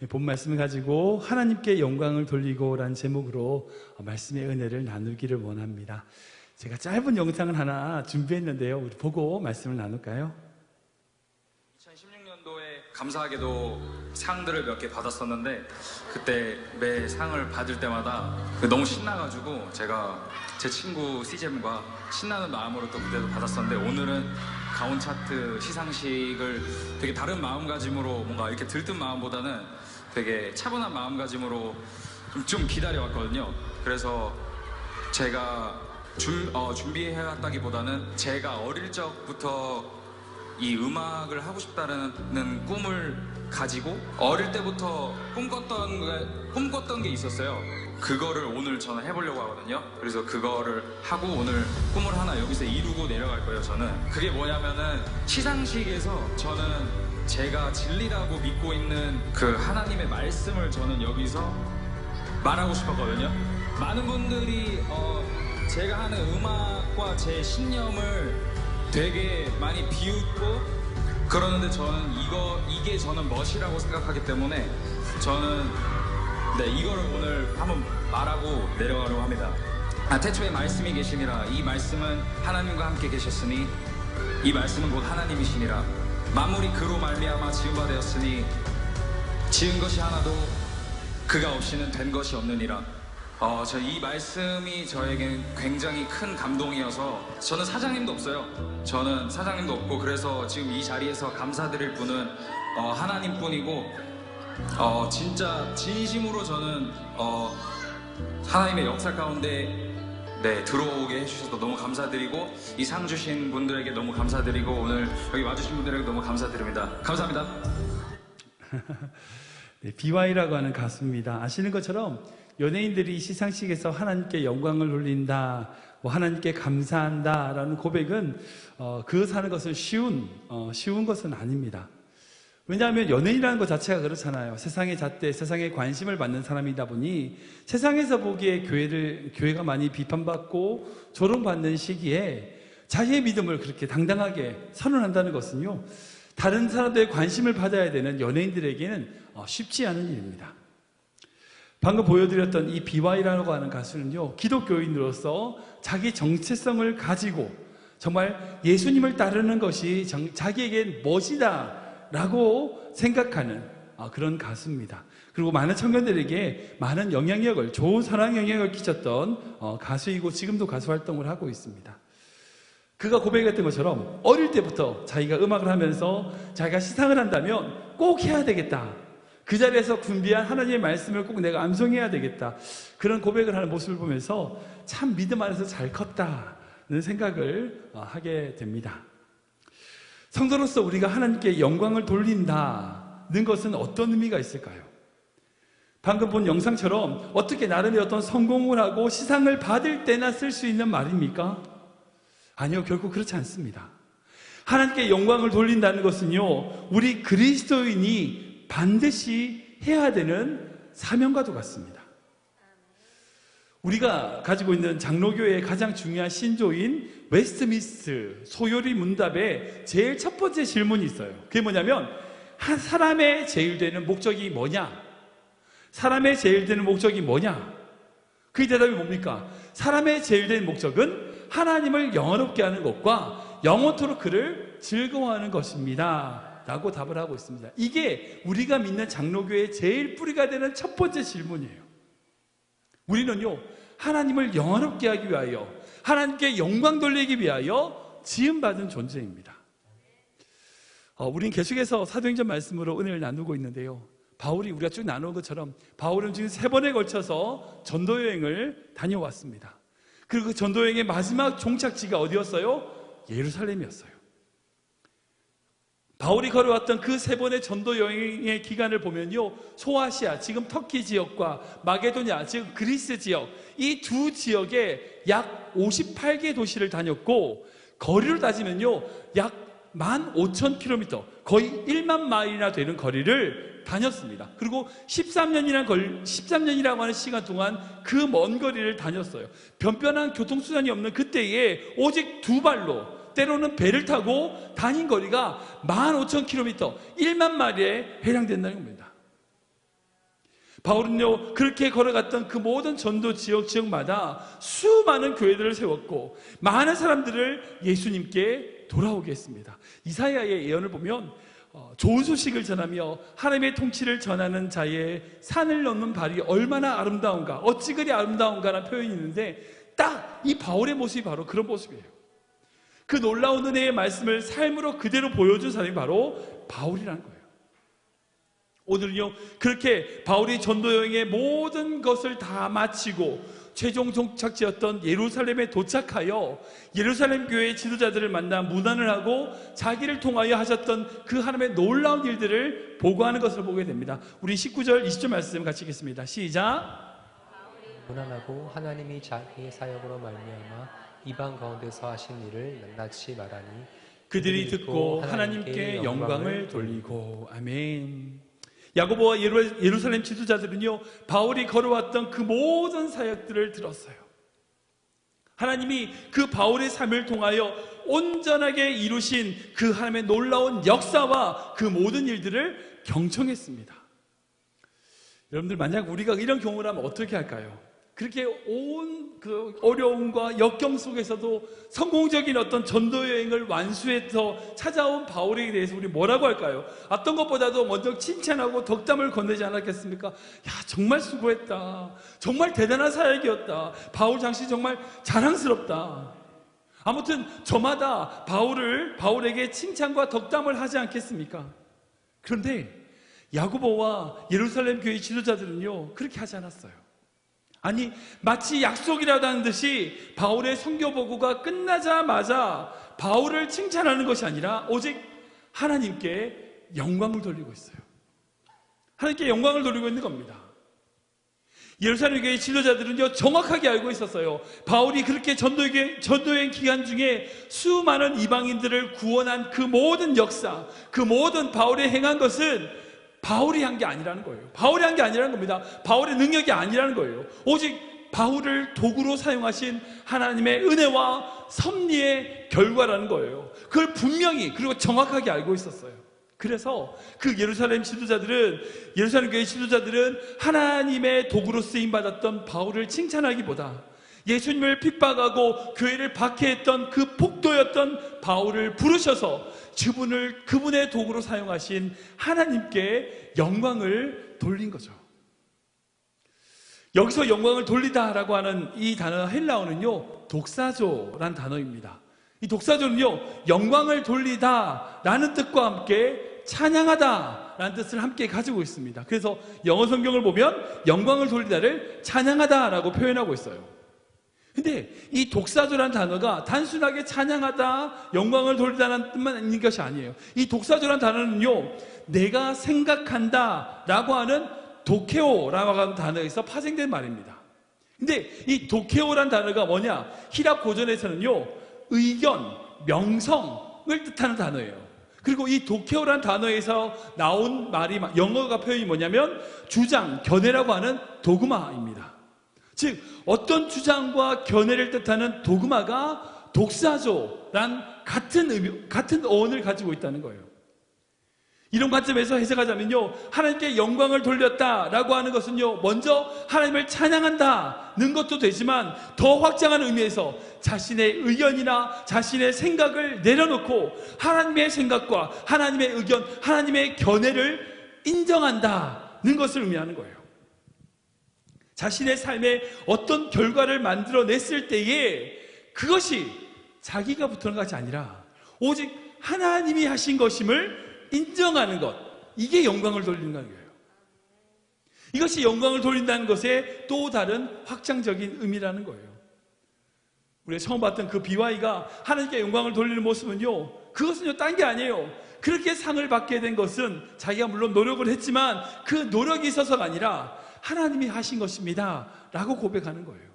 본 말씀을 가지고 하나님께 영광을 돌리고라는 제목으로 말씀의 은혜를 나누기를 원합니다. 제가 짧은 영상을 하나 준비했는데요. 우리 보고 말씀을 나눌까요? 2016년도에 감사하게도 상들을 몇 개 받았었는데 그때 매 상을 받을 때마다 너무 신나가지고 제가 제 친구 CJM과 신나는 마음으로 또 그때도 받았었는데, 오늘은 가온 차트 시상식을 되게 다른 마음가짐으로 뭔가 이렇게 들뜬 마음보다는 되게 차분한 마음가짐으로 좀 기다려왔거든요. 그래서 제가 준비해왔다기보다는 제가 어릴 적부터 이 음악을 하고 싶다는 꿈을 가지고 어릴 때부터 꿈꿨던 게 있었어요. 그거를 오늘 저는 해보려고 하거든요. 그래서 그거를 하고 오늘 꿈을 하나 여기서 이루고 내려갈 거예요. 저는 그게 뭐냐면은, 시상식에서 저는 제가 진리라고 믿고 있는 그 하나님의 말씀을 저는 여기서 말하고 싶었거든요. 많은 분들이 제가 하는 음악과 제 신념을 되게 많이 비웃고 그러는데, 저는 이게 저는 멋이라고 생각하기 때문에 저는 이거를 오늘 한번 말하고 내려가려고 합니다. 태초에 말씀이 계시니라. 이 말씀은 하나님과 함께 계셨으니 이 말씀은 곧 하나님이시니라. 만물이 그로 말미암아 지은 바 되었으니 지은 것이 하나도 그가 없이는 된 것이 없느니라. 저 이 말씀이 저에게 굉장히 큰 감동이어서, 저는 사장님도 없어요. 저는 사장님도 없고, 그래서 지금 이 자리에서 감사드릴 분은 하나님뿐이고, 진짜 진심으로 저는 하나님의 역사 가운데 들어오게 해주셔서 너무 감사드리고, 이 상 주신 분들에게 너무 감사드리고, 오늘 여기 와주신 분들에게 너무 감사드립니다. 감사합니다. BY라고 하는 가수입니다. 아시는 것처럼 연예인들이 시상식에서 하나님께 영광을 돌린다, 하나님께 감사한다 라는 고백은 그 사는 것은 쉬운 것은 아닙니다. 왜냐하면 연예인이라는 것 자체가 그렇잖아요. 세상의 잣대, 세상에 관심을 받는 사람이다 보니 세상에서 보기에 교회가 많이 비판받고 조롱받는 시기에 자기의 믿음을 그렇게 당당하게 선언한다는 것은요, 다른 사람들의 관심을 받아야 되는 연예인들에게는 쉽지 않은 일입니다. 방금 보여드렸던 이 BY라고 하는 가수는요, 기독교인으로서 자기 정체성을 가지고 정말 예수님을 따르는 것이 자기에겐 멋이다 라고 생각하는 그런 가수입니다. 그리고 많은 청년들에게 많은 영향력을, 좋은 사랑 영향력을 끼쳤던 가수이고 지금도 가수 활동을 하고 있습니다. 그가 고백했던 것처럼 어릴 때부터 자기가 음악을 하면서 자기가 시상을 한다면 꼭 해야 되겠다, 그 자리에서 군비한 하나님의 말씀을 꼭 내가 암송해야 되겠다, 그런 고백을 하는 모습을 보면서 참 믿음 안에서 잘 컸다는 생각을 하게 됩니다. 성도로서 우리가 하나님께 영광을 돌린다는 것은 어떤 의미가 있을까요? 방금 본 영상처럼 어떻게 나름의 어떤 성공을 하고 시상을 받을 때나 쓸 수 있는 말입니까? 아니요, 결코 그렇지 않습니다. 하나님께 영광을 돌린다는 것은요, 우리 그리스도인이 반드시 해야 되는 사명과도 같습니다. 우리가 가지고 있는 장로교회의 가장 중요한 신조인 웨스트민스터 소요리 문답에 제일 첫 번째 질문이 있어요. 그게 뭐냐면, 한 사람의 제일 되는 목적이 뭐냐? 사람의 제일 되는 목적이 뭐냐? 그 대답이 뭡니까? 사람의 제일 되는 목적은 하나님을 영원롭게 하는 것과 영원토록 그를 즐거워하는 것입니다 라고 답을 하고 있습니다. 이게 우리가 믿는 장로교회의 제일 뿌리가 되는 첫 번째 질문이에요. 우리는요, 하나님을 영원롭게 하기 위하여, 하나님께 영광 돌리기 위하여 지음받은 존재입니다. 우린 계속해서 사도행전 말씀으로 은혜를 나누고 있는데요, 바울이 우리가 쭉 나눈 것처럼 바울은 지금 3번에 걸쳐서 전도여행을 다녀왔습니다. 그리고 그 전도여행의 마지막 종착지가 어디였어요? 예루살렘이었어요. 바울이 걸어왔던 그 3번의 전도 여행의 기간을 보면요, 소아시아, 지금 터키 지역과 마게도냐, 지금 그리스 지역, 이 두 지역에 약 58개 도시를 다녔고, 거리를 따지면요, 약 15,000km, 거의 1만 마일이나 되는 거리를 다녔습니다. 그리고 13년이라고 하는 시간 동안 그 먼 거리를 다녔어요. 변변한 교통수단이 없는 그때에 오직 2발로, 때로는 배를 타고 다닌 거리가 15,000km, 1만 마리에 해당된다는 겁니다. 바울은요, 그렇게 걸어갔던 그 모든 전도 지역마다 수많은 교회들을 세웠고 많은 사람들을 예수님께 돌아오게 했습니다. 이사야의 예언을 보면 좋은 소식을 전하며 하나님의 통치를 전하는 자의 산을 넘는 발이 얼마나 아름다운가, 어찌 그리 아름다운가라는 표현이 있는데 딱 이 바울의 모습이 바로 그런 모습이에요. 그 놀라운 은혜의 말씀을 삶으로 그대로 보여준 사람이 바로 바울이라는 거예요. 오늘은요, 그렇게 바울이 전도 여행의 모든 것을 다 마치고 최종 종착지였던 예루살렘에 도착하여 예루살렘 교회의 지도자들을 만나 문안을 하고 자기를 통하여 하셨던 그 하나님의 놀라운 일들을 보고하는 것을 보게 됩니다. 우리 19절, 20절 말씀 같이 읽겠습니다. 시작. 문안하고 하나님이 자기의 사역으로 말미암아 이방 가운데서 하신 일을 낱낱이 말하니 그들이 듣고 하나님께 영광을 돌리고. 아멘. 야고보와 예루살렘 지도자들은요, 바울이 걸어왔던 그 모든 사역들을 들었어요. 하나님이 그 바울의 삶을 통하여 온전하게 이루신 그 하나님의 놀라운 역사와 그 모든 일들을 경청했습니다. 여러분들, 만약 우리가 이런 경험을 하면 어떻게 할까요? 그렇게 온 그 어려움과 역경 속에서도 성공적인 어떤 전도 여행을 완수해서 찾아온 바울에 대해서 우리 뭐라고 할까요? 어떤 것보다도 먼저 칭찬하고 덕담을 건네지 않았겠습니까? 야, 정말 수고했다. 정말 대단한 사역이었다. 바울 장씨 정말 자랑스럽다. 아무튼 저마다 바울에게 칭찬과 덕담을 하지 않겠습니까? 그런데 야고보와 예루살렘 교회 지도자들은요, 그렇게 하지 않았어요. 아니, 마치 약속이라도 하는 듯이 바울의 선교 보고가 끝나자마자 바울을 칭찬하는 것이 아니라 오직 하나님께 영광을 돌리고 있어요. 하나님께 영광을 돌리고 있는 겁니다. 예루살렘 교회 지도자들은요, 정확하게 알고 있었어요. 바울이 그렇게 전도여행 기간 중에 수많은 이방인들을 구원한 그 모든 역사, 그 모든 바울이 행한 것은 바울이 한 게 아니라는 거예요. 바울이 한 게 아니라는 겁니다. 바울의 능력이 아니라는 거예요. 오직 바울을 도구로 사용하신 하나님의 은혜와 섭리의 결과라는 거예요. 그걸 분명히 그리고 정확하게 알고 있었어요. 그래서 그 예루살렘 교회 지도자들은 하나님의 도구로 쓰임받았던 바울을 칭찬하기보다 예수님을 핍박하고 교회를 박해했던 그 폭도였던 바울을 부르셔서 그분의 도구로 사용하신 하나님께 영광을 돌린 거죠. 여기서 영광을 돌리다라고 하는 이 단어 헬라어는요, 독사조란 단어입니다. 이 독사조는요, 영광을 돌리다라는 뜻과 함께 찬양하다라는 뜻을 함께 가지고 있습니다. 그래서 영어 성경을 보면 영광을 돌리다를 찬양하다라고 표현하고 있어요. 근데 이 독사조라는 단어가 단순하게 찬양하다, 영광을 돌리다는 뜻만 있는 것이 아니에요. 이 독사조라는 단어는요, 내가 생각한다 라고 하는 도케오라고 하는 단어에서 파생된 말입니다. 근데 이 도케오라는 단어가 뭐냐? 히랍 고전에서는요, 의견, 명성을 뜻하는 단어예요. 그리고 이 도케오라는 단어에서 나온 말이, 영어가 표현이 뭐냐면 주장, 견해라고 하는 도그마입니다. 즉 어떤 주장과 견해를 뜻하는 도그마가 독사조란 같은 어원을 가지고 있다는 거예요. 이런 관점에서 해석하자면요, 하나님께 영광을 돌렸다라고 하는 것은요, 먼저 하나님을 찬양한다는 것도 되지만 더 확장한 의미에서 자신의 의견이나 자신의 생각을 내려놓고 하나님의 생각과 하나님의 의견, 하나님의 견해를 인정한다는 것을 의미하는 거예요. 자신의 삶에 어떤 결과를 만들어냈을 때에 그것이 자기가 붙는 것이 아니라 오직 하나님이 하신 것임을 인정하는 것, 이게 영광을 돌린다는 거예요. 이것이 영광을 돌린다는 것의 또 다른 확장적인 의미라는 거예요. 우리가 처음 봤던 그 BY가 하나님께 영광을 돌리는 모습은요, 그것은요, 딴 게 아니에요. 그렇게 상을 받게 된 것은 자기가 물론 노력을 했지만 그 노력이 있어서가 아니라 하나님이 하신 것입니다 라고 고백하는 거예요.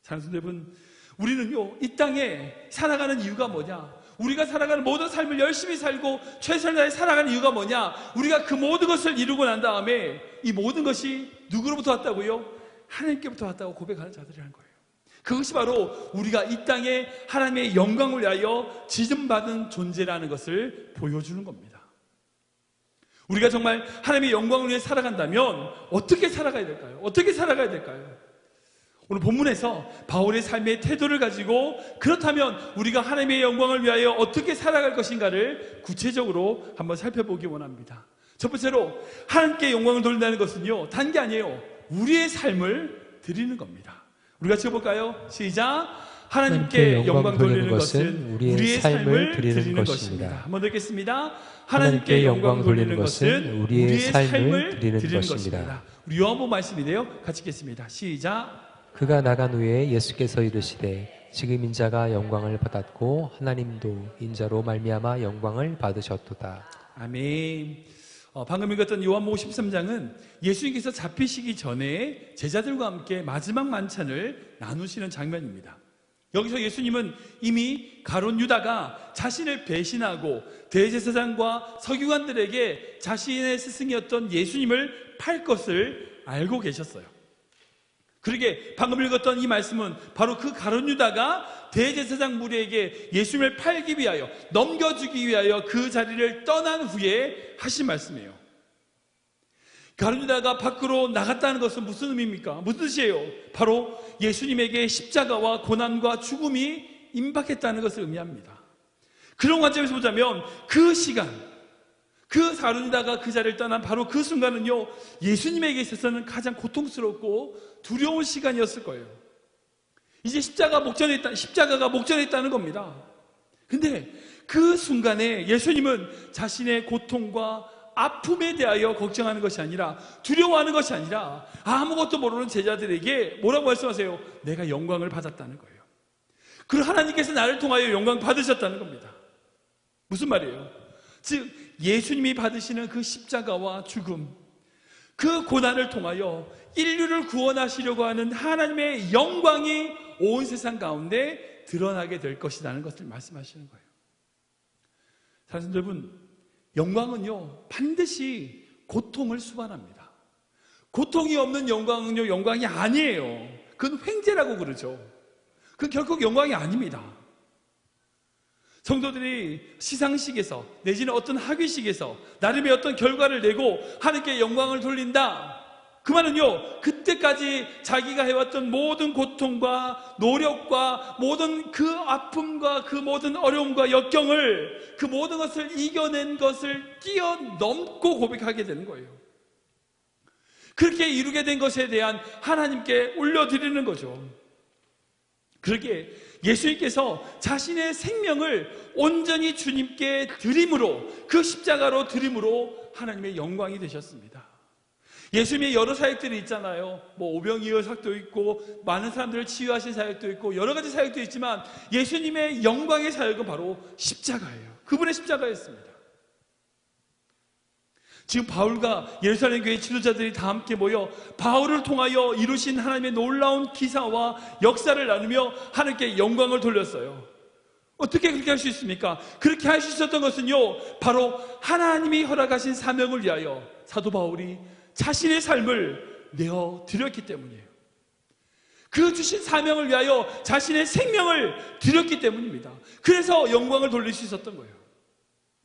사랑하는 여러분, 우리는요, 이 땅에 살아가는 이유가 뭐냐? 우리가 살아가는 모든 삶을 열심히 살고 최선을 다해 살아가는 이유가 뭐냐? 우리가 그 모든 것을 이루고 난 다음에 이 모든 것이 누구로부터 왔다고요? 하나님께부터 왔다고 고백하는 자들이라는 거예요. 그것이 바로 우리가 이 땅에 하나님의 영광을 위하여 지정받은 존재라는 것을 보여주는 겁니다. 우리가 정말 하나님의 영광을 위해 살아간다면 어떻게 살아가야 될까요? 어떻게 살아가야 될까요? 오늘 본문에서 바울의 삶의 태도를 가지고 그렇다면 우리가 하나님의 영광을 위하여 어떻게 살아갈 것인가를 구체적으로 한번 살펴보기 원합니다. 첫 번째로 하나님께 영광을 돌린다는 것은요, 단 게 아니에요. 우리의 삶을 드리는 겁니다. 우리가 찍어볼까요? 시작! 하나님께 영광 돌리는 것은 우리의 삶을 드리는 것입니다. 한번 더 읽겠습니다. 하나님께 영광 돌리는 것은 우리의 삶을 드리는 것입니다. 우리 요한복음 말씀인데요, 같이 읽겠습니다. 시작! 그가 나간 후에 예수께서 이르시되 지금 인자가 영광을 받았고 하나님도 인자로 말미암아 영광을 받으셨도다. 아멘. 방금 읽었던 요한복음 13장은 예수님께서 잡히시기 전에 제자들과 함께 마지막 만찬을 나누시는 장면입니다. 여기서 예수님은 이미 가룟 유다가 자신을 배신하고 대제사장과 서기관들에게 자신의 스승이었던 예수님을 팔 것을 알고 계셨어요. 그러게 방금 읽었던 이 말씀은 바로 그 가룟 유다가 대제사장 무리에게 예수님을 팔기 위하여, 넘겨주기 위하여 그 자리를 떠난 후에 하신 말씀이에요. 가룟 유다가 밖으로 나갔다는 것은 무슨 의미입니까? 무슨 뜻이에요? 바로 예수님에게 십자가와 고난과 죽음이 임박했다는 것을 의미합니다. 그런 관점에서 보자면 그 시간, 그 가룟 유다가 그 자리를 떠난 바로 그 순간은요, 예수님에게 있어서는 가장 고통스럽고 두려운 시간이었을 거예요. 이제 십자가가 목전에 있다는 겁니다. 근데 그 순간에 예수님은 자신의 고통과 아픔에 대하여 걱정하는 것이 아니라, 두려워하는 것이 아니라 아무것도 모르는 제자들에게 뭐라고 말씀하세요? 내가 영광을 받았다는 거예요. 그리고 하나님께서 나를 통하여 영광 받으셨다는 겁니다. 무슨 말이에요? 즉 예수님이 받으시는 그 십자가와 죽음, 그 고난을 통하여 인류를 구원하시려고 하는 하나님의 영광이 온 세상 가운데 드러나게 될 것이라는 것을 말씀하시는 거예요. 사실 여러분, 영광은요 반드시 고통을 수반합니다. 고통이 없는 영광은요 영광이 아니에요. 그건 횡재라고 그러죠. 그건 결국 영광이 아닙니다. 성도들이 시상식에서 내지는 어떤 학위식에서 나름의 어떤 결과를 내고 하나님께 영광을 돌린다, 그 말은요 그때까지 자기가 해왔던 모든 고통과 노력과 모든 그 아픔과 그 모든 어려움과 역경을, 그 모든 것을 이겨낸 것을 뛰어넘고 고백하게 되는 거예요. 그렇게 이루게 된 것에 대한 하나님께 올려드리는 거죠. 그렇게 예수님께서 자신의 생명을 온전히 주님께 드림으로, 그 십자가로 드림으로 하나님의 영광이 되셨습니다. 예수님의 여러 사역들이 있잖아요. 뭐 오병이어 사역도 있고 많은 사람들을 치유하신 사역도 있고 여러 가지 사역도 있지만 예수님의 영광의 사역은 바로 십자가예요. 그분의 십자가였습니다. 지금 바울과 예루살렘 교회 지도자들이 다 함께 모여 바울을 통하여 이루신 하나님의 놀라운 기사와 역사를 나누며 하나님께 영광을 돌렸어요. 어떻게 그렇게 할 수 있습니까? 그렇게 할 수 있었던 것은요 바로 하나님이 허락하신 사명을 위하여 사도 바울이 자신의 삶을 내어드렸기 때문이에요. 그 주신 사명을 위하여 자신의 생명을 드렸기 때문입니다. 그래서 영광을 돌릴 수 있었던 거예요.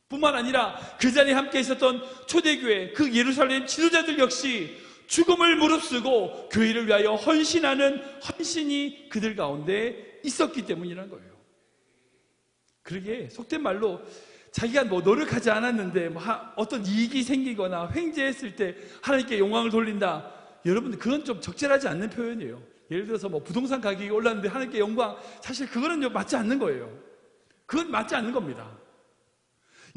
뿐만 아니라 그 자리에 함께 있었던 초대교회, 그 예루살렘 지도자들 역시 죽음을 무릅쓰고 교회를 위하여 헌신하는 헌신이 그들 가운데 있었기 때문이라는 거예요. 그러게 속된 말로 자기가 뭐 노력하지 않았는데 뭐 어떤 이익이 생기거나 횡재했을 때 하나님께 영광을 돌린다, 여러분 그건 좀 적절하지 않는 표현이에요. 예를 들어서 뭐 부동산 가격이 올랐는데 하나님께 영광, 사실 그거는 맞지 않는 거예요. 그건 맞지 않는 겁니다.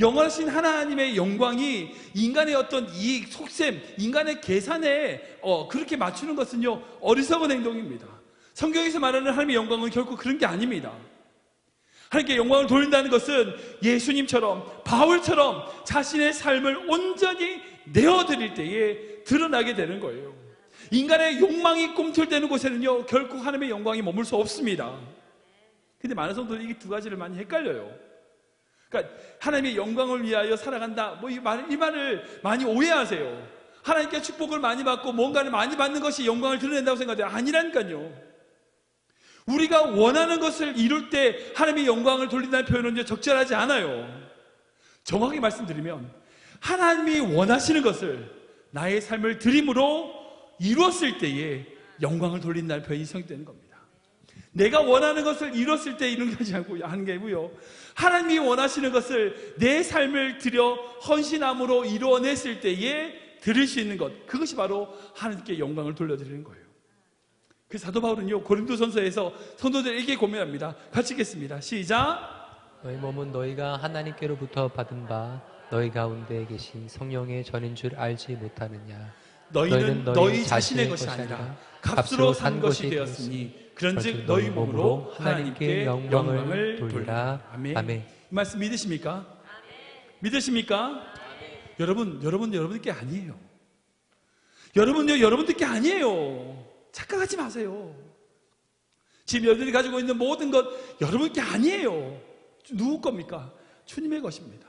영원하신 하나님의 영광이 인간의 어떤 이익, 속셈, 인간의 계산에 그렇게 맞추는 것은요 어리석은 행동입니다. 성경에서 말하는 하나님의 영광은 결코 그런 게 아닙니다. 하나님께 영광을 돌린다는 것은 예수님처럼, 바울처럼 자신의 삶을 온전히 내어드릴 때에 드러나게 되는 거예요. 인간의 욕망이 꿈틀대는 곳에는요 결코 하나님의 영광이 머물 수 없습니다. 근데 많은 성도들이 이 두 가지를 많이 헷갈려요. 그러니까 하나님의 영광을 위하여 살아간다, 이 말을 많이 오해하세요. 하나님께 축복을 많이 받고 뭔가를 많이 받는 것이 영광을 드러낸다고 생각해요. 아니라니까요. 우리가 원하는 것을 이룰 때 하나님의 영광을 돌린다는 표현은 적절하지 않아요. 정확히 말씀드리면 하나님이 원하시는 것을 나의 삶을 드림으로 이루었을 때에 영광을 돌린다는 표현이 성립되는 겁니다. 내가 원하는 것을 이뤘을 때 이런 것이 하는 게 아니고요, 하나님이 원하시는 것을 내 삶을 들여 헌신함으로 이루어냈을 때에 들을 수 있는 것, 그것이 바로 하나님께 영광을 돌려드리는 거예요. 그 사도 바울은요, 고린도전서에서 성도들에게 고민합니다. 같이 읽겠습니다. 시작. 너희 몸은 너희가 하나님께로부터 받은 바 너희 가운데 계신 성령의 전인 줄 알지 못하느냐. 너희는 너희 자신의 것이 아니라 값으로 산 것이 되었으니 그런즉 너희 몸으로 하나님께 영광을 돌리라. 아멘. 이 말씀 믿으십니까? 믿으십니까? 여러분께 아니에요. 여러분들께 아니에요. 착각하지 마세요. 지금 여러분들이 가지고 있는 모든 것 여러분께 아니에요. 누구 겁니까? 주님의 것입니다.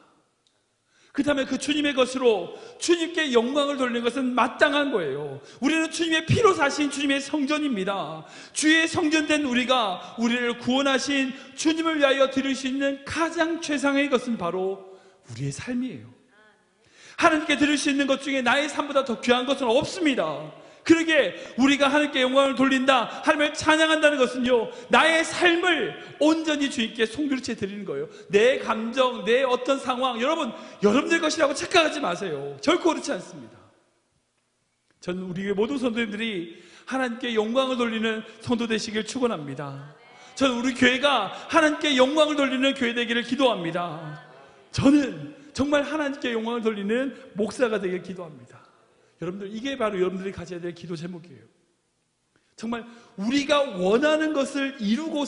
그렇다면 그 주님의 것으로 주님께 영광을 돌리는 것은 마땅한 거예요. 우리는 주님의 피로 사신 주님의 성전입니다. 주의 성전된 우리가 우리를 구원하신 주님을 위하여 드릴 수 있는 가장 최상의 것은 바로 우리의 삶이에요. 하나님께 드릴 수 있는 것 중에 나의 삶보다 더 귀한 것은 없습니다. 그러게 우리가 하나님께 영광을 돌린다, 하나님을 찬양한다는 것은요, 나의 삶을 온전히 주님께 송두리째 드리는 거예요. 내 감정, 내 어떤 상황, 여러분들 것이라고 착각하지 마세요. 결코 그렇지 않습니다. 저는 우리 교회 모든 성도님들이 하나님께 영광을 돌리는 성도 되시길 축원합니다. 저는 우리 교회가 하나님께 영광을 돌리는 교회 되기를 기도합니다. 저는 정말 하나님께 영광을 돌리는 목사가 되길 기도합니다. 여러분들, 이게 바로 여러분들이 가져야 될 기도 제목이에요. 정말 우리가 원하는 것을 이루고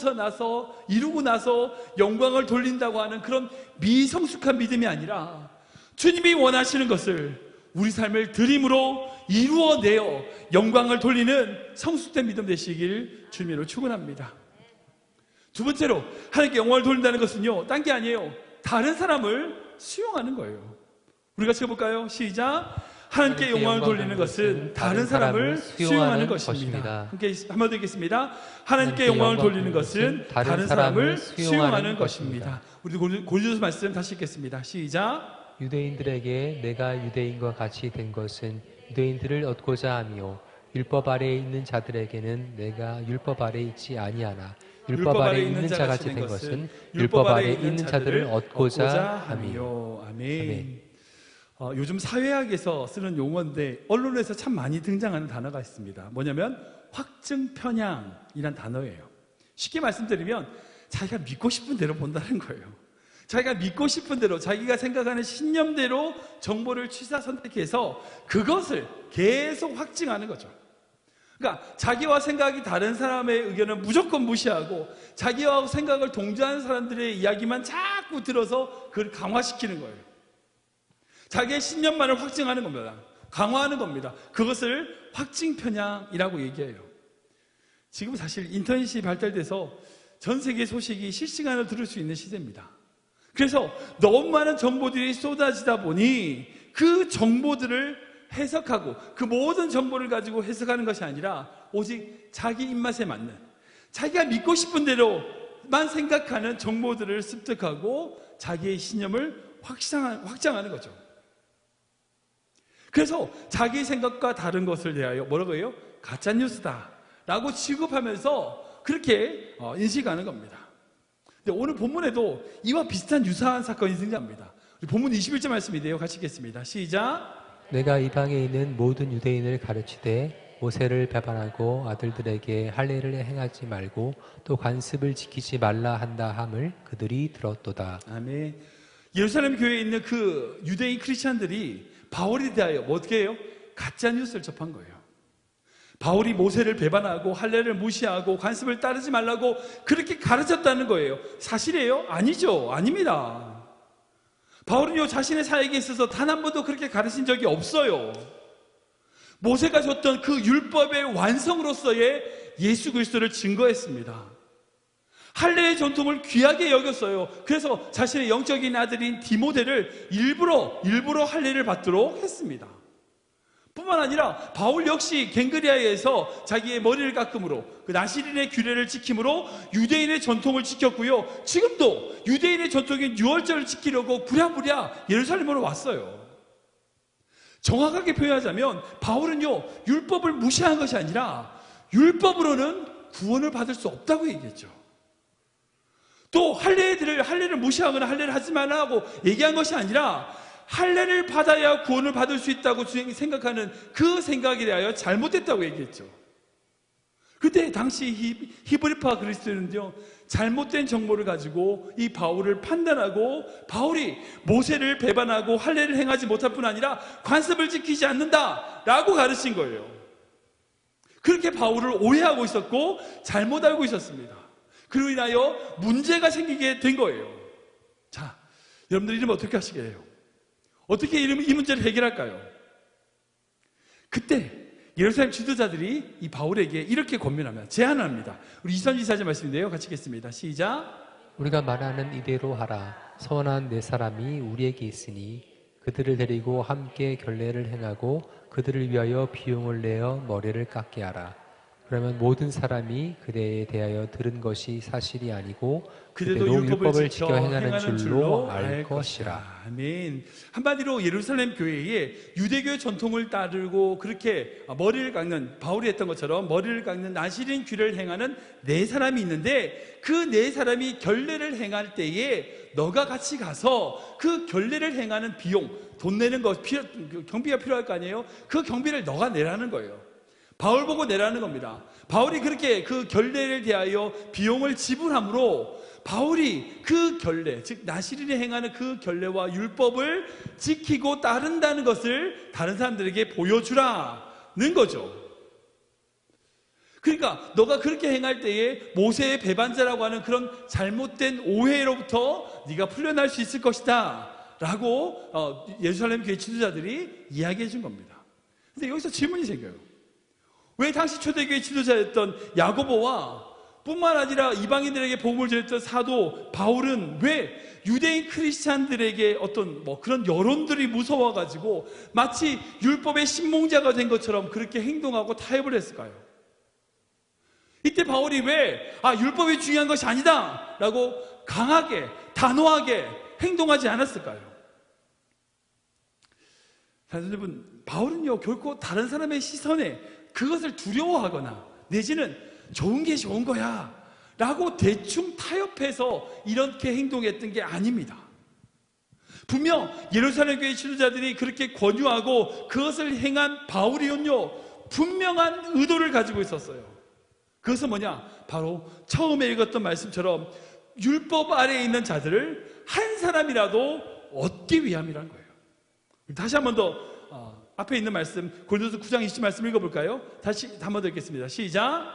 나서 영광을 돌린다고 하는 그런 미성숙한 믿음이 아니라 주님이 원하시는 것을 우리 삶을 드림으로 이루어내어 영광을 돌리는 성숙된 믿음 되시길 주님으로 축원합니다. 두 번째로 하나님께 영광을 돌린다는 것은요, 딴 게 아니에요. 다른 사람을 수용하는 거예요. 우리 같이 해볼까요? 시작. 하나님께 영광을 돌리는 것은 다른 사람을 수용하는 것입니다. 함께 한번 더 읽겠습니다. 하나님께 영광을 돌리는 것은 다른 사람을 수용하는 것입니다. 우리 고린도서 말씀 다시 읽겠습니다. 시작. 유대인들에게 내가 유대인과 같이 된 것은 유대인들을 얻고자 하며 율법 아래에 있는 자들에게는 내가 율법 아래에 있지 아니하나 율법 아래에 있는 자같이 된 것은 율법 아래에 있는 자들을 얻고자 하며. 아멘. 요즘 사회학에서 쓰는 용어인데 언론에서 참 많이 등장하는 단어가 있습니다. 뭐냐면 확증 편향이란 단어예요. 쉽게 말씀드리면 자기가 믿고 싶은 대로 본다는 거예요. 자기가 믿고 싶은 대로, 자기가 생각하는 신념대로 정보를 취사 선택해서 그것을 계속 확증하는 거죠. 그러니까 자기와 생각이 다른 사람의 의견을 무조건 무시하고 자기와 생각을 동조하는 사람들의 이야기만 자꾸 들어서 그걸 강화시키는 거예요. 자기의 신념만을 확증하는 겁니다. 강화하는 겁니다. 그것을 확증 편향이라고 얘기해요. 지금 사실 인터넷이 발달돼서 전 세계 소식이 실시간으로 들을 수 있는 시대입니다. 그래서 너무 많은 정보들이 쏟아지다 보니 그 정보들을 해석하고 그 모든 정보를 가지고 해석하는 것이 아니라 오직 자기 입맛에 맞는, 자기가 믿고 싶은 대로만 생각하는 정보들을 습득하고 자기의 신념을 확장하는 거죠. 그래서 자기 생각과 다른 것을 대하여 뭐라고 해요? 가짜뉴스다 라고 취급하면서 그렇게 인식하는 겁니다. 근데 오늘 본문에도 이와 비슷한 유사한 사건이 등장합니다. 본문 21절 말씀인데요, 같이 읽겠습니다. 시작. 내가 이방에 있는 모든 유대인을 가르치되 모세를 배반하고 아들들에게 할례를 행하지 말고 또 관습을 지키지 말라 한다 함을 그들이 들었도다. 아멘. 예루살렘 교회에 있는 그 유대인 크리스찬들이 바울에 대하여 어떻게 해요? 가짜 뉴스를 접한 거예요. 바울이 모세를 배반하고 할례를 무시하고 관습을 따르지 말라고 그렇게 가르쳤다는 거예요. 사실이에요? 아니죠. 아닙니다. 바울은요, 자신의 사역에 있어서 단 한 번도 그렇게 가르친 적이 없어요. 모세가 줬던 그 율법의 완성으로서의 예수 그리스도를 증거했습니다. 할례의 전통을 귀하게 여겼어요. 그래서 자신의 영적인 아들인 디모데를 일부러 할례를 받도록 했습니다. 뿐만 아니라 바울 역시 갱그리아에서 자기의 머리를 깎음으로, 그 나시린의 규례를 지킴으로 유대인의 전통을 지켰고요. 지금도 유대인의 전통인 유월절을 지키려고 부랴부랴 예루살렘으로 왔어요. 정확하게 표현하자면 바울은요, 율법을 무시한 것이 아니라 율법으로는 구원을 받을 수 없다고 얘기했죠. 또 할례를 무시하거나 할례를 하지 말라고 얘기한 것이 아니라 할례를 받아야 구원을 받을 수 있다고 생각하는 그 생각에 대하여 잘못됐다고 얘기했죠. 그때 당시 히브리파 그리스도인은요, 잘못된 정보를 가지고 이 바울을 판단하고 바울이 모세를 배반하고 할례를 행하지 못할 뿐 아니라 관습을 지키지 않는다라고 가르친 거예요. 그렇게 바울을 오해하고 있었고 잘못 알고 있었습니다. 그로 인하여 문제가 생기게 된 거예요. 자, 여러분들 이러면 어떻게 하시게요? 어떻게 이 문제를 해결할까요? 그때 예루살렘 지도자들이 이 바울에게 이렇게 권면하며 제안합니다. 우리 23, 24절 말씀인데요, 같이 읽겠습니다. 시작. 우리가 말하는 이대로 하라. 선한 네 사람이 우리에게 있으니 그들을 데리고 함께 결례를 행하고 그들을 위하여 비용을 내어 머리를 깎게 하라. 그러면 모든 사람이 그대에 대하여 들은 것이 사실이 아니고 그대로 율법을 지켜 행하는 줄로 알 것이라. 아멘. 한마디로 예루살렘 교회에 유대교의 전통을 따르고 그렇게 머리를 깎는, 바울이 했던 것처럼 머리를 깎는 나실인 규례를 행하는 네 사람이 있는데, 그 네 사람이 결례를 행할 때에 너가 같이 가서 그 결례를 행하는 비용, 돈 내는 거, 경비가 필요할 거 아니에요? 그 경비를 너가 내라는 거예요. 바울 보고 내라는 겁니다. 바울이 그렇게 그 결례를 대하여 비용을 지불함으로 바울이 그 결례, 즉 나실인이 행하는 그 결례와 율법을 지키고 따른다는 것을 다른 사람들에게 보여주라는 거죠. 그러니까 너가 그렇게 행할 때에 모세의 배반자라고 하는 그런 잘못된 오해로부터 네가 풀려날 수 있을 것이다 라고 예루살렘 교회 지도자들이 이야기해 준 겁니다. 근데 여기서 질문이 생겨요. 왜 당시 초대교회 지도자였던 야고보와 뿐만 아니라 이방인들에게 복음을 전했던 사도 바울은 왜 유대인 크리스찬들에게 어떤 그런 여론들이 무서워가지고 마치 율법의 신몽자가 된 것처럼 그렇게 행동하고 타협을 했을까요? 이때 바울이 왜 율법이 중요한 것이 아니다 라고 강하게 단호하게 행동하지 않았을까요? 여러분, 바울은요 결코 다른 사람의 시선에 그것을 두려워하거나 내지는 좋은 게 좋은 거야 라고 대충 타협해서 이렇게 행동했던 게 아닙니다. 분명 예루살렘 교회 지도자들이 그렇게 권유하고 그것을 행한 바울이요 분명한 의도를 가지고 있었어요. 그것은 뭐냐? 바로 처음에 읽었던 말씀처럼 율법 아래에 있는 자들을 한 사람이라도 얻기 위함이라는 거예요. 다시 한 번 더 앞에 있는 말씀, 고린도서 9장 20절 말씀 읽어볼까요? 다시 한 번 더 읽겠습니다. 시작.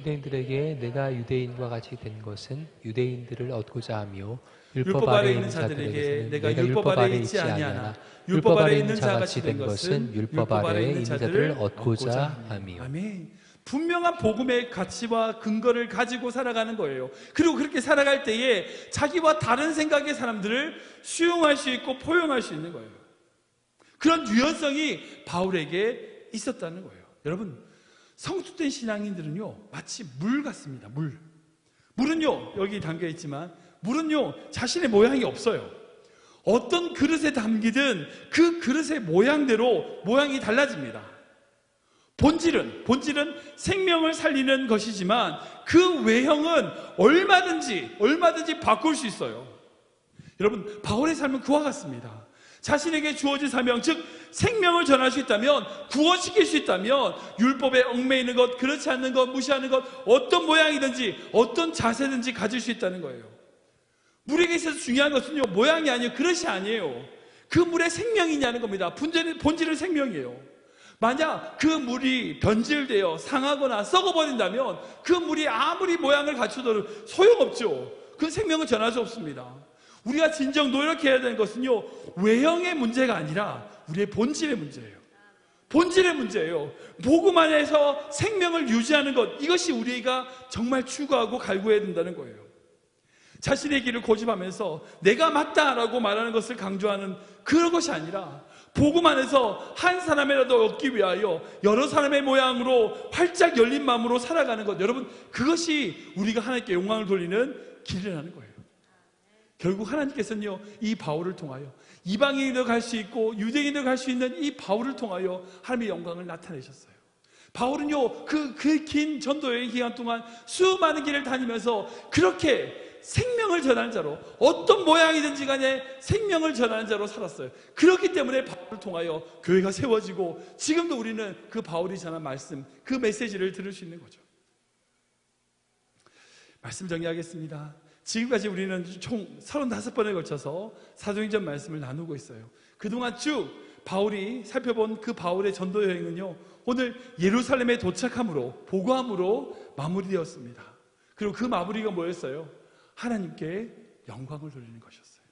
유대인들에게 내가 유대인과 같이 된 것은 유대인들을 얻고자 하며 율법 아래 있는 자들에게 내가 율법 아래 있지 아니하나 율법 아래 있는 자같이 된 것은 율법 아래 있는 자들을 얻고자 하며. 아멘. 분명한 복음의 가치와 근거를 가지고 살아가는 거예요. 그리고 그렇게 살아갈 때에 자기와 다른 생각의 사람들을 수용할 수 있고 포용할 수 있는 거예요. 그런 유연성이 바울에게 있었다는 거예요. 여러분, 성숙된 신앙인들은요 마치 물 같습니다. 물은요 여기 담겨 있지만 물은요 자신의 모양이 없어요. 어떤 그릇에 담기든 그 그릇의 모양대로 모양이 달라집니다. 본질은 생명을 살리는 것이지만 그 외형은 얼마든지 바꿀 수 있어요. 여러분, 바울의 삶은 그와 같습니다. 자신에게 주어진 사명, 즉 생명을 전할 수 있다면, 구원시킬 수 있다면 율법에 얽매이는 것, 그렇지 않는 것, 무시하는 것, 어떤 모양이든지 어떤 자세든지 가질 수 있다는 거예요. 물에게 있어서 중요한 것은요 모양이 아니에요, 그릇이 아니에요. 그 물에 생명이 있냐는 겁니다. 본질은 생명이에요. 만약 그 물이 변질되어 상하거나 썩어버린다면 그 물이 아무리 모양을 갖춰도 소용없죠. 그 생명은 전할 수 없습니다. 우리가 진정 노력해야 되는 것은요 외형의 문제가 아니라 우리의 본질의 문제예요. 본질의 문제예요. 복음 안에서 생명을 유지하는 것, 이것이 우리가 정말 추구하고 갈구해야 된다는 거예요. 자신의 길을 고집하면서 내가 맞다라고 말하는 것을 강조하는 그런 것이 아니라 복음 안에서 한 사람이라도 얻기 위하여 여러 사람의 모양으로 활짝 열린 마음으로 살아가는 것, 여러분, 그것이 우리가 하나님께 영광을 돌리는 길이라는 거예요. 결국 하나님께서는요, 이 바울을 통하여 이방인도 갈 수 있고 유대인도 갈 수 있는 이 바울을 통하여 하나님의 영광을 나타내셨어요. 바울은요, 그 긴 전도 여행 기간 동안 수많은 길을 다니면서 그렇게 생명을 전하는 자로, 어떤 모양이든지 간에 생명을 전하는 자로 살았어요. 그렇기 때문에 바울을 통하여 교회가 세워지고 지금도 우리는 그 바울이 전한 말씀, 그 메시지를 들을 수 있는 거죠. 말씀 정리하겠습니다. 지금까지 우리는 총 35번에 걸쳐서 사도행전 말씀을 나누고 있어요. 그동안 쭉 바울이 살펴본 그 바울의 전도 여행은요, 오늘 예루살렘에 도착함으로, 보고함으로 마무리되었습니다. 그리고 그 마무리가 뭐였어요? 하나님께 영광을 돌리는 것이었어요.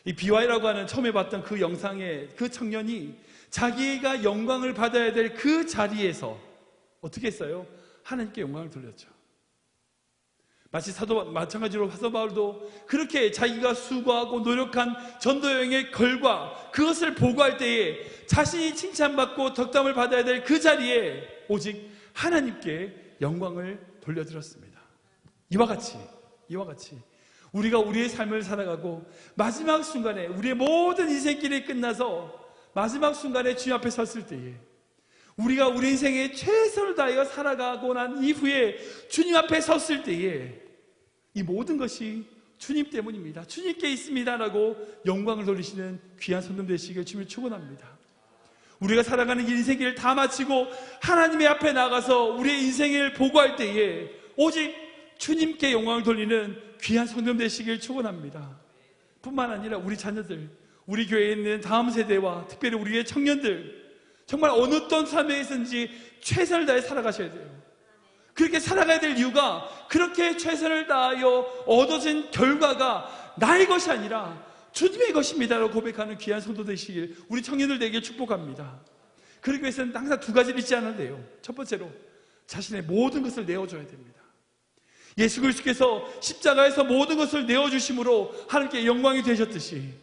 이 BY라고 하는 처음에 봤던 그 영상의 그 청년이 자기가 영광을 받아야 될 그 자리에서 어떻게 했어요? 하나님께 영광을 돌렸죠. 마찬가지로 사도 바울도 그렇게 자기가 수고하고 노력한 전도 여행의 결과, 그것을 보고할 때에 자신이 칭찬받고 덕담을 받아야 될 그 자리에 오직 하나님께 영광을 돌려드렸습니다. 이와 같이 우리가 우리의 삶을 살아가고 마지막 순간에, 우리의 모든 인생길이 끝나서 마지막 순간에 주님 앞에 섰을 때에, 우리가 우리 인생에 최선을 다하여 살아가고 난 이후에 주님 앞에 섰을 때에 이 모든 것이 주님 때문입니다, 주님께 있습니다라고 영광을 돌리시는 귀한 손님 되시길 주님을 축원합니다. 우리가 살아가는 인생길을 다 마치고 하나님의 앞에 나가서 우리의 인생을 보고할 때에 오직 주님께 영광을 돌리는 귀한 성도님 되시길 축원합니다. 뿐만 아니라 우리 자녀들, 우리 교회에 있는 다음 세대와 특별히 우리의 청년들, 정말 어느 어떤 삶에서든지 최선을 다해 살아가셔야 돼요. 그렇게 살아가야 될 이유가, 그렇게 최선을 다하여 얻어진 결과가 나의 것이 아니라 주님의 것입니다라고 고백하는 귀한 성도 되시길 우리 청년들 되게 축복합니다. 그러기 위해서는 항상 두 가지를 잊지 않아야 돼요. 첫 번째로 자신의 모든 것을 내어줘야 됩니다. 예수 그리스도께서 십자가에서 모든 것을 내어주심으로 하나님께 영광이 되셨듯이,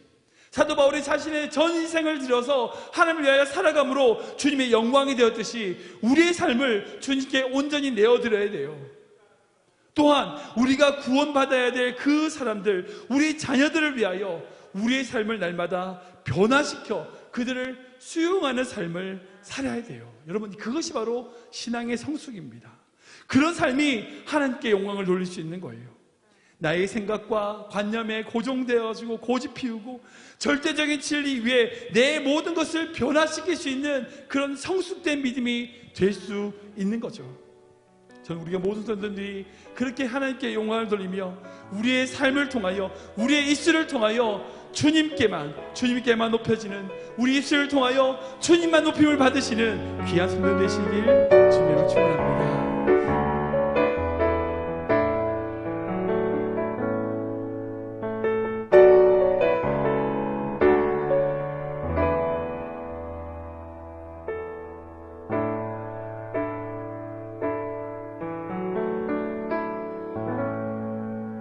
사도 바울이 자신의 전 인생을 들여서 하나님을 위하여 살아감으로 주님의 영광이 되었듯이 우리의 삶을 주님께 온전히 내어드려야 돼요. 또한 우리가 구원받아야 될 그 사람들, 우리 자녀들을 위하여 우리의 삶을 날마다 변화시켜 그들을 수용하는 삶을 살아야 돼요. 여러분, 그것이 바로 신앙의 성숙입니다. 그런 삶이 하나님께 영광을 돌릴 수 있는 거예요. 나의 생각과 관념에 고정되어지고 고집 피우고 절대적인 진리 위에 내 모든 것을 변화시킬 수 있는 그런 성숙된 믿음이 될 수 있는 거죠. 저는 우리가 모든 사람들이 그렇게 하나님께 영광을 돌리며 우리의 삶을 통하여, 우리의 입술을 통하여 주님께만 높여지는, 우리 입술을 통하여 주님만 높임을 받으시는 귀한 성도 되시길 주님으로 축원합니다.